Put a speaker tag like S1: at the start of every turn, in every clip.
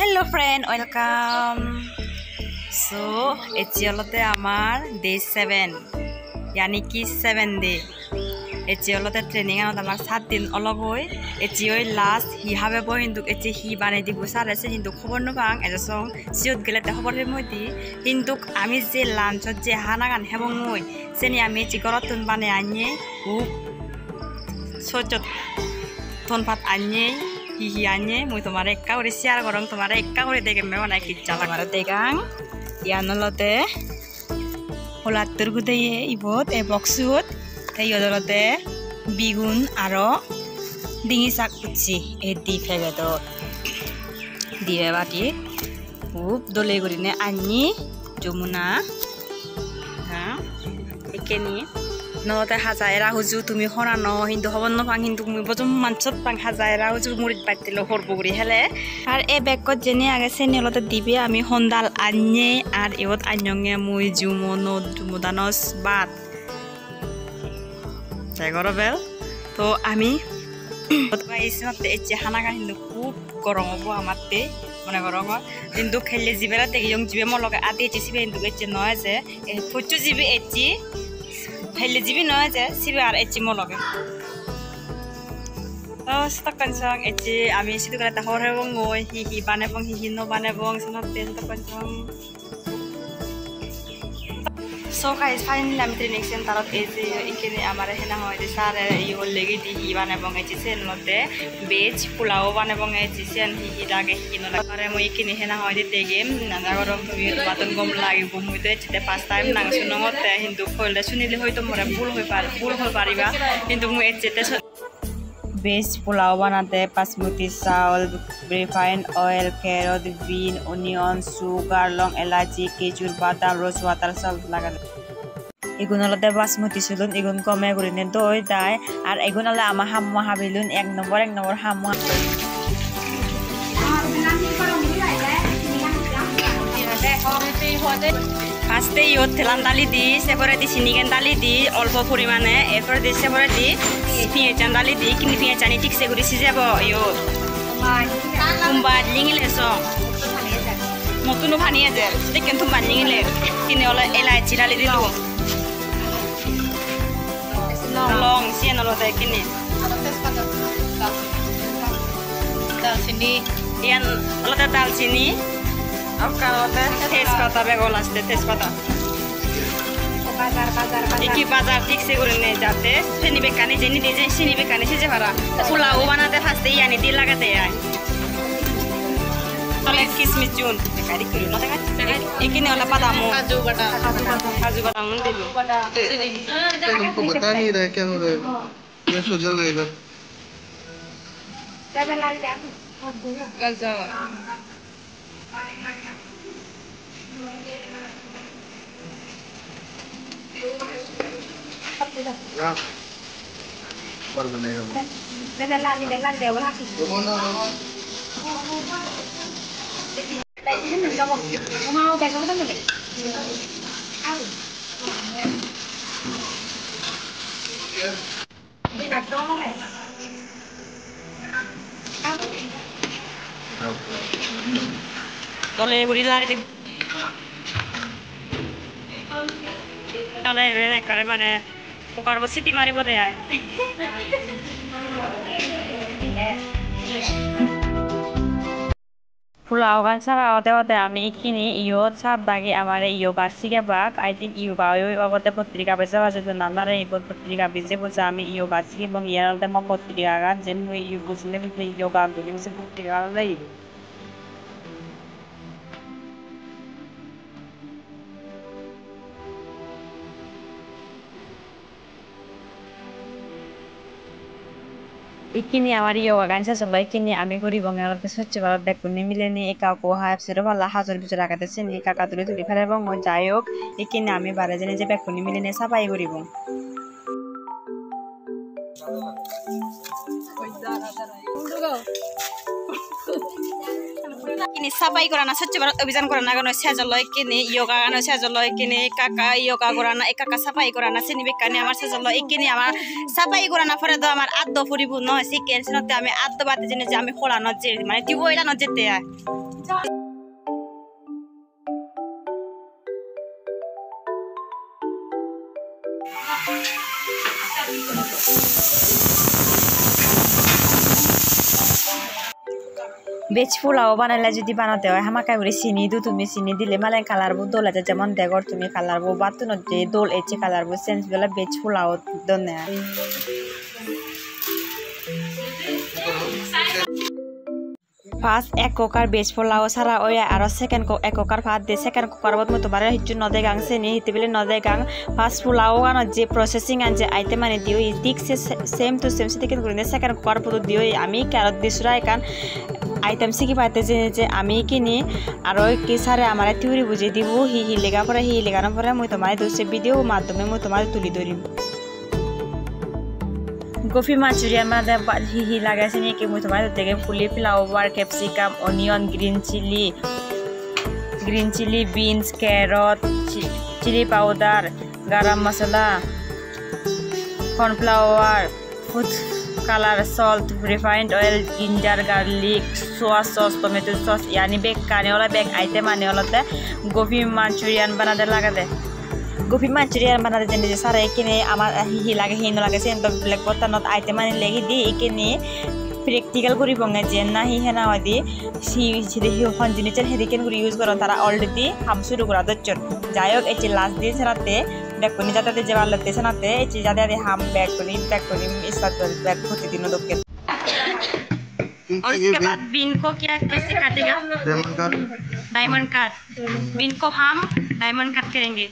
S1: Hello friend, welcome. So, এচিয়লতে আমাৰ day 7, यानी कि 7 day. এচিয়লতে ট্ৰেইনিং আনত আমাৰ 7 দিন অলপ হয়. এচিয়ই লাষ্ট হি হাবে বই কিন্তু এচি হি বানাই দিব সারাছে কিন্তু খবর নপাং এজসং সিয়ত গেলেতে খবর মই দি কিন্তু আমি যে লাঞ্চত যে হানাগান হেবং মই সেনি আমি চিকরতুন বানাই আনিয়ে খুব সচত থনপাত আনিয়ে hihi anye muy tomare ka ore siar gorong tomare ka ore dege me ona ki jala mara degang yanolote holatur gude ibot e boxut te yodolote bigun aro dingi sak uchi e di fegedo dibe bati খুব dole gorine anni jomuna ha ekeni নতে হাজায়রা হুজু তুমি হনা ন হিন্দু হবন ন পাং হিন্দু মুই বজম মানছত পাং হাজায়রা হুজু মুরিত পাইতিল হরবগুরি হেলে আর এ বেকত জেনে আগে সেনিলতে দিবে আমি হন্দাল আন্নে আর এওত আন্যঙ্গে মুই জুমনো জুমদানস বাত জায়গরবেল তো আমি গাইসনতে এচে হানাগা হিন্দু খুব গরম হবো আমারতে মনে গরম কিন্তু খেললে জিবেরা দেখি ইয়ং জিবে মলগে আদি এচে সিবে হিন্দু এচে নয় যে ফুচু জিবে এচি হেলে জিবি নয় যে সিবে আর এচি মলগে তো স্টকন সং এচি আমি সিদু করে তা হরে বং ওই হি বানে বং হি নো বানে বং সনা তেন তকন সং সো গাইস ফাইনালি আমি ট্রেনিং সেন্টারত এচি ইকেনে আমারে হেনা হয় যে স্যার ই হল লেগে দি হি বানে বং এচি সেন মতে ভেজ পোলাও বানে বং এচি সেন হি লাগে হি নো লাগে মই ইকেনে হেনা হয় যে তেগেম নানা গরম তুমি বাতন গম লাগিব মই তো এচতে ফার্স্ট টাইম নাংসু নমতে কিন্তু কইলে শুনিলে হয়তো মোরে ভুল হই পারিবা কিন্তু মই এচতে ভেজ পোলাও বানাতে বাসমতি চাউল রিফাইন্ড অয়েল ক্যারট বিন অনিয়ন সুগার লং এলাচি খেজুর বাদাম রোজ ওয়াটার সব লাগাতে এগুন হলতে বাসমতি চুলুন এগুন কমে করিনে দই দায় আর এগুন হলে আমার হাম্মা হাবিলুন এক নম্বর হাম্মা ফার্স্টে ইয়ত থেলান দালি দি সেপরে দি চিনিকেন দালি দি অল্প পরিমাণে এরপরে দি সেপরে দি পিঁয়াজান দালি দি কিন্তু পিঁয়াজানি ঠিকসে করে সিজাব ইয়ত তুমবাদ লিঙিলে স মতুনো ভানিয়ে যে চিকেন তুমবাদ লিঙিলে কিনে হলে এলাইচি দালি দিলো লং সিয়েন হলতে কিনে দালচিনি ইয়ান হলতে দালচিনি Apkalate tezpata begol aste tezpata. Iki bazar ঠিক সে করে নে যাতে সেনি বেকানি জেনি দিজে সিনি বেকানি সিজে পারা পোলাও বানাতে ফাস্তে ইয়ানি দি লাগাতে আয় তলে কিসমিস জুন বেকারি করি না দেখা একিনে হলা বাদাম কাজু বাদাম দিলু
S2: तुमको बता नहीं रहा क्या हो रहा है मैं सोचा रहेगा पर बनेगा
S3: Đây đều là mau đây không được
S1: তলে বুড়ি লাড়ি তলে করে মানে পোকার সিটি মারিব দেয় পোলাও গান সারা হতে আমি কিনি ইয়ত সাত বাকি আমার ইয়োগা শিখে বাক আই থিঙ্ক ইয়োগা ওই পত্রিকা বেজা বাজে তো নাম্বার এই পত্রিকা বেজে বলছে আমি ইয়োগা শিখি এবং ইয়ার পত্রিকা গান যেন বুঝলে ইয়োগা পত্রিকা নেই Ikini amari yoga gansa sabai kini ami guri bongal ke swachh bharat dekuni mileni eka ko ha sero bala hazar bichara kate seni kaka tuli tuli phare bong jayok ikini ami bare jene je bekuni mileni sabai guri bong kini sabai korana swachh bharat abhijan korana gano sejoloi kini yoga gano sejoloi kini kaka yoga korana ekaka sabai korana seni bekani amar sejoloi ikini amar sabai korana pore do amar addo puribunno hoyse kensinate ami addo bate jene je ami holano je mane tibo ilano jete বেজ পোলাও বানাইলে যদি বানাতে হয় হামাকা করে চিনি দু তুমি চিনি দিলে মানে কালার বো দোল আছে যেমন দেখর তুমি কালার বো বাতুন যে দোল এছে কালার বো সেন্স বেলা বেজ পোলাও দনে ফার্স্ট এক কুকার বেজ পোলাও সারা ওই আর সেকেন্ড এক কুকার ভাত দিয়ে সেকেন্ড কুকার বত মতো বারে হিচু নদে গাং সে নি হিতে বেলে নদে গাং ফার্স্ট পোলাও গান যে প্রসেসিং আন যে আইতে মানে দিও ঠিক সেম টু সেম সেদিকে করে সেকেন্ড কুকার পদ দিও আমি ক্যারট দিছরা একান আইটেম শিখি পাইতে যে আমি কিনি আর কি সারে আমার থিওরি বুঝিয়ে দিব হি লেগা পরে হি লেগানোর পরে মুই তোমার দোষে ভিডিও মাধ্যমে মুই তোমার তুলি ধরিম গোফি মাঞ্চুরিয়ান মানে হি লাগাইছে নাকি মুই তোমার থেকে ফুলি flower capsicum onion green chilli beans carrot chilli powder garam masala cornflour food colour salt refined oil ginger garlic soya sauce tomato sauce यानी बेग खाने वाला बेग आइटम आने वाला था गोभी मंचूरियन बनाते लगा दे गोभी मंचूरियन बनाते जने जे सारा एक ने आमार हि लागे हि न लागे सेन तो ब्लैक पत्ता नत आइटम आने लेगी दी एक ने প্র্যাকটিক্যাল করি বঙ্গে যে না হি হেনা ওদি সি হি হন জিনিসের হেদিকেন করে ইউজ করন তারা অলরেডি হাম শুরু করা দচ্চন যাই হোক এই যে লাস্ট দিয়ে সেরাতে ব্যাক করি যাতে যে ভালো লাগতেছে নাতে এই যে যাতে হাম ব্যাক করি স্টার্ট করে ব্যাক প্রতিদিন দোকে और इसके बाद बीन को क्या कैसे काटेगा डायमंड कट बीन को हम डायमंड कट करेंगे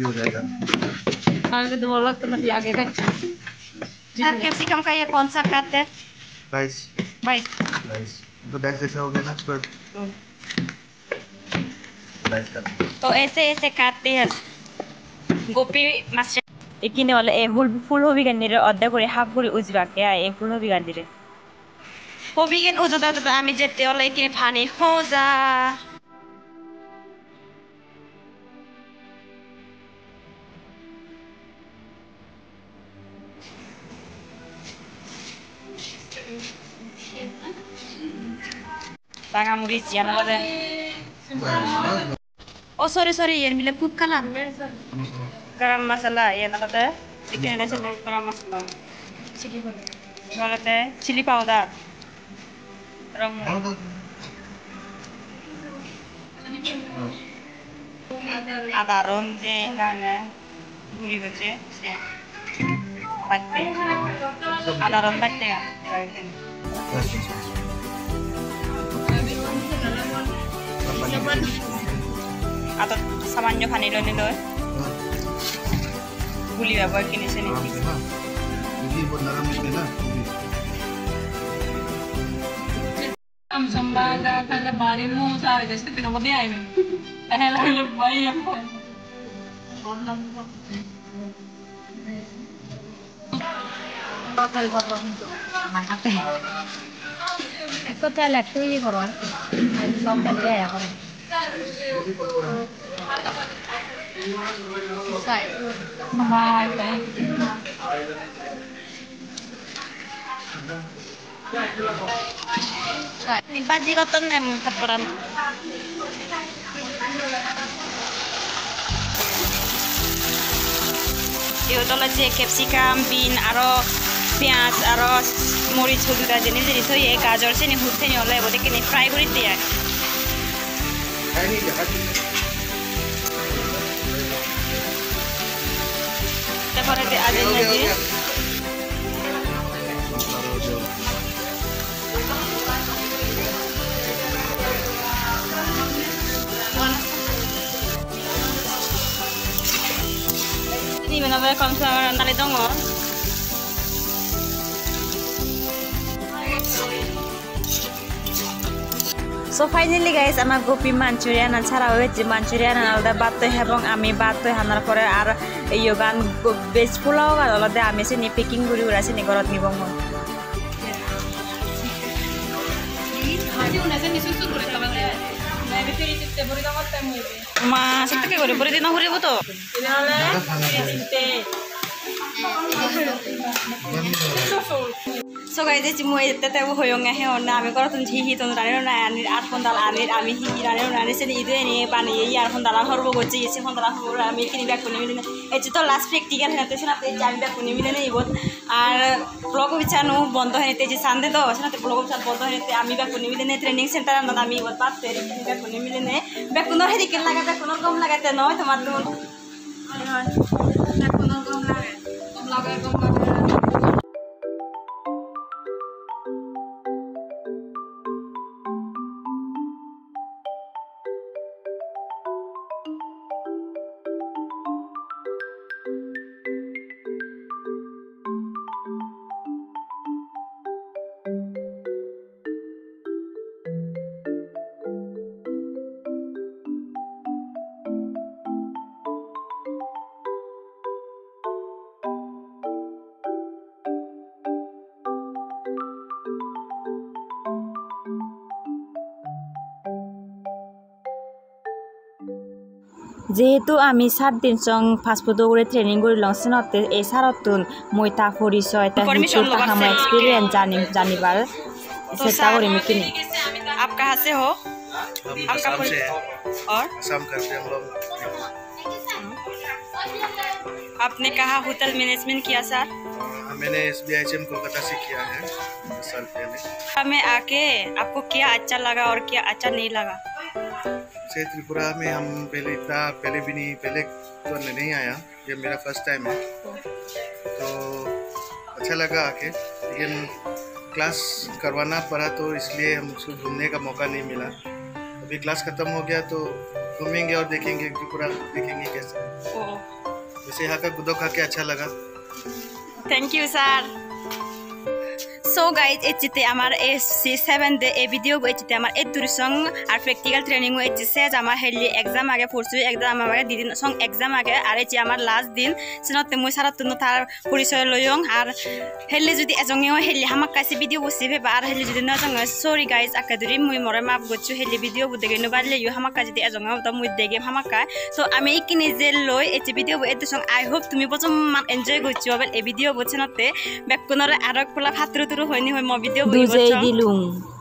S2: हो जाएगा
S3: आगे दो अलग तो मतलब आगे का
S1: सर कैप्सिकम का ये कौन सा कट है
S2: 22 तो 10 जैसा हो गया ना पर 22 का
S1: तो ऐसे काटते हैं गोपी मास्टर একিনে বলে এ ফুল হবি গান্ডিরে অর্ধেক করে হাফ করে উজবাকে এ ফুল হবি গান্ডিরে হবি গান উজদা আমি যেতে হলে একিনে পানি হোজা Tangan murid ya nama deh. Oh sorry ya milik food kalah. Garam masala ya nama deh. Ikan ada sebab garam masala. Kalau deh chili powder. Rong. Ada rom je kana. Guri bace. Batte. Ada rom batte ya. atau samanyo panilo nilo guli ba boy kini sini
S2: jadi buat naram ini na
S3: हम संभाला कल बारी मुंह सारे जैसे पिनो मत आए में पहला ले भाई हम bakal bawa untuk mantap deh aku tak lihat tuh ini koran sampai dia ya koran sai mahal deh sai baji kotor nem kaparan ইউতলা যে ক্যাপসিকাম বিন আরো পেঁয়াজ আরো মরিচ হলুদা জিনিস জিনিস হয়ে গাজর চেনি হুড়তে নিয়ে হলে ওদেরকে নিয়ে ফ্রাই করে দিয়ে তারপরে আজের নাকি Ini benar-benar kalau misalnya nanti dong oh. So finally guys, আমার গোপি মাঞ্চুরিয়ান ছাড়া হয়েছে মাঞ্চুরিয়ান আলাদা বাতো এবং আমি বাতো হানার পরে আর এই গান বেজ পোলাও আলাদা আমি সে নি প্যাকিং করে উড়াইছে নি ঘরত নিব মা সেটাকে করে পরে দিন হরিব তো So
S1: guys je mo tete hoyong he onna ami koro tun hi tun rani na ani ar phone dal ani ami hi rani rani se idu ni pani ye ar phone dal horbo gochi ese phone dal horbo ami kini back kuni milene e to last practical hete sena te jami back kuni milene ibot ar blog bichanu bondo hete je sande do sena te blog bichanu bondo hete ami back kuni milene training center na ami ibot pat te back kuni milene back kunor hedi kel laga back kunor gom lagate noy tomar dun back kunor gom lage gom lage যেহেতু আমি 7 দিন song fast food করে training করে লংসনতে এই সারতুন মইতা পরিচয় তা কিছু তাহাম experience জানিবার চেষ্টা করি মিকিনি आप कहां से हो
S2: आपका से और असम करते हम लोग
S1: आपने कहा होटल मैनेजमेंट किया सर
S2: मैंने SBIHM कोलकाता से किया है 10 साल पहले
S1: हमें आके आपको क्या अच्छा लगा और क्या अच्छा नहीं लगा
S2: से त्रिपुरा में हम पहले भी नहीं तो नहीं आया ये मेरा फर्स्ट टाइम है तो अच्छा लगा आके लेकिन क्लास करवाना पड़ा तो इसलिए हमको घूमने का मौका नहीं मिला अभी क्लास ख़त्म हो गया तो घूमेंगे और देखेंगे त्रिपुरा देखेंगे कैसे वैसे यहाँ का गुदो खा के अच्छा लगा
S1: thank you sir So guys, echite amar C7 de e video go echite amar e turisong ar practical training go echise amar heli exam age forsu exam amar didin song exam age ar echi amar last din sinote moi saratun tar porichoy loyong ar heli jodi ejongeo heli hamak kaise video bo sibe ba ar heli jodi na jong sorry guys akaduri moi more map gochu heli video bo dege no barle yo hamak ka jodi ejongeo ta moi dege hamak ka so ami ikini je loi echi video bo etu song I hope tumi bochom enjoy gochu abel e video bo chenote bekkunore arok pola phatru hয়নি হয় মই video বইব